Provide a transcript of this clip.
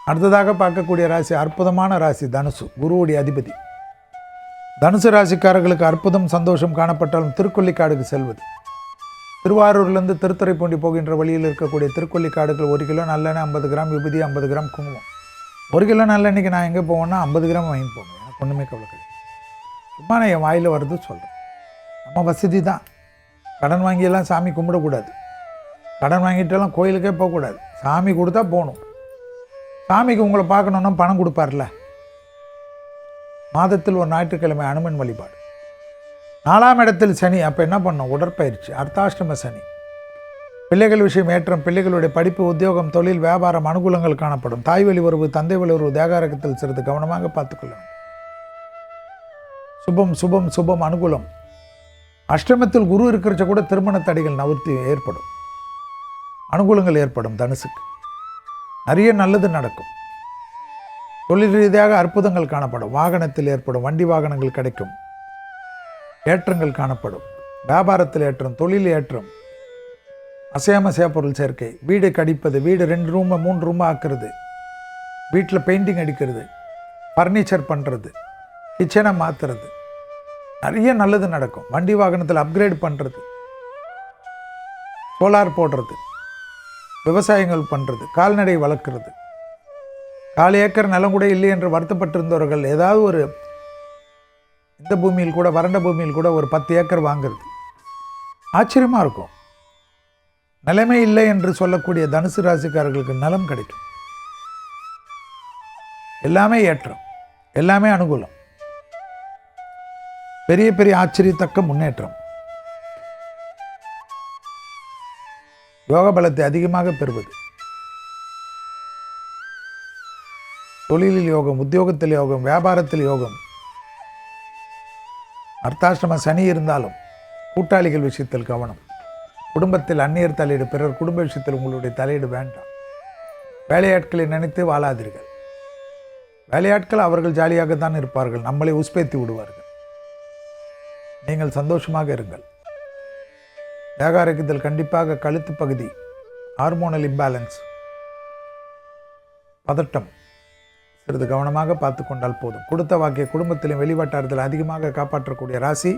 அடுத்ததாக பார்க்கக்கூடிய ராசி அற்புதமான ராசி தனுசு, குருவுடைய அதிபதி. தனுசு ராசிக்காரர்களுக்கு அற்புதம் சந்தோஷம் காணப்பட்டாலும் திருக்கொல்லிக்காடுக்கு செல்வது. திருவாரூர்லேருந்து திருத்துறைப்பூண்டி போகின்ற வழியில் இருக்கக்கூடிய திருக்கொல்லிக்காடுகள் 1 கிலோ நல்லெண்ணெய், 50 கிராம் விபூதி, 50 கிராம் குங்குமம். 1 கிலோ நல்லெண்ணெய்க்கு நான் எங்கே போவேன்னா 50 கிராம் வாங்கி போவேன். எனக்கு ஒன்றுமே கவலை கிடையாது. சும்மா நான் என் வாயில் வருது சொல்கிறேன். நம்ம வசதி தான். கடன் வாங்கியெல்லாம் சாமி கும்பிடக்கூடாது. கடன் வாங்கிட்டெல்லாம் கோயிலுக்கே போகக்கூடாது. சாமி கொடுத்தா போகணும். சாமிக்கு உங்களை பார்க்கணுன்னா பணம் கொடுப்பார்ல. மாதத்தில் ஒரு ஞாயிற்றுக்கிழமை அனுமன் வழிபாடு. 4ஆம் இடத்தில் சனி. அப்போ என்ன பண்ணணும்? உடற்பயிற்சி. அர்த்தாஷ்டம சனி. பிள்ளைகள் விஷயம் ஏற்றம். பிள்ளைகளுடைய படிப்பு, உத்தியோகம், தொழில், வியாபாரம் அனுகூலங்கள் காணப்படும். தாய் வழி உறவு, தந்தை வழி உறவு, தேகாரகத்தில் சிறிது கவனமாக பார்த்துக்கொள்ள வேண்டும். சுபம் சுபம் சுபம் அனுகூலம். அஷ்டமத்தில் குரு இருக்கிறச்ச கூட திருமண தடைகள் நவர்த்தி ஏற்படும். அனுகூலங்கள் ஏற்படும். தனுசுக்கு நிறைய நல்லது நடக்கும். தொழில் ரீதியாக அற்புதங்கள் காணப்படும். வாகனத்தில் ஏற்படும். வண்டி வாகனங்கள் கிடைக்கும். ஏற்றங்கள் காணப்படும். வியாபாரத்தில் ஏற்றம், தொழில் ஏற்றம், அசையாமசையா பொருள் சேர்க்கை, வீடு கடிப்பது, வீடு 2 ரூம் 3 ரூம் ஆக்குறது, வீட்டில் பெயிண்டிங் அடிக்கிறது, ஃபர்னிச்சர் பண்ணுறது, கிச்சனை மாற்றுறது, நிறைய நல்லது நடக்கும். வண்டி வாகனத்தில் அப்கிரேட் பண்ணுறது, சோலார் போடுறது, விவசாயங்கள் பண்ணுறது, கால்நடை வளர்க்குறது. 4 ஏக்கர் நிலம் கூட இல்லை என்று வருத்தப்பட்டிருந்தவர்கள் ஏதாவது ஒரு இந்த பூமியில் கூட, வறண்ட பூமியில் கூட ஒரு 10 ஏக்கர் வாங்கிறது ஆச்சரியமாக இருக்கும். நிலைமை இல்லை என்று சொல்லக்கூடிய தனுசு ராசிக்காரர்களுக்கு நிலம் கிடைக்கும். எல்லாமே ஏற்றம், எல்லாமே அனுகூலம், பெரிய பெரிய ஆச்சரியத்தக்க முன்னேற்றம். யோக பலத்தை அதிகமாக பெறுவது. தொழிலில் யோகம், உத்தியோகத்தில் யோகம், வியாபாரத்தில் யோகம். அர்த்தாஷ்டம சனி இருந்தாலும் கூட்டாளிகள் விஷயத்தில் கவனம். குடும்பத்தில் அந்நியர் தலையீடு, பிறர் குடும்ப விஷயத்தில் உங்களுடைய தலையீடு வேண்டாம். வேலையாட்களை நினைத்து வாழாதீர்கள். வேலையாட்கள் அவர்கள் ஜாலியாகத்தான் இருப்பார்கள், நம்மளை உஸ்பேத்தி விடுவார்கள். நீங்கள் சந்தோஷமாக இருங்கள். தேகாரகத்தில் கண்டிப்பாக கழுத்து பகுதி ஹார்மோனல் இம்பேலன்ஸ், பதட்டம் சிறிது கவனமாக பார்த்து கொண்டால் போதும். கொடுத்த வாக்கிய குடும்பத்திலும் வெளிவட்டாரத்தில் அதிகமாக காப்பாற்றக்கூடிய ராசி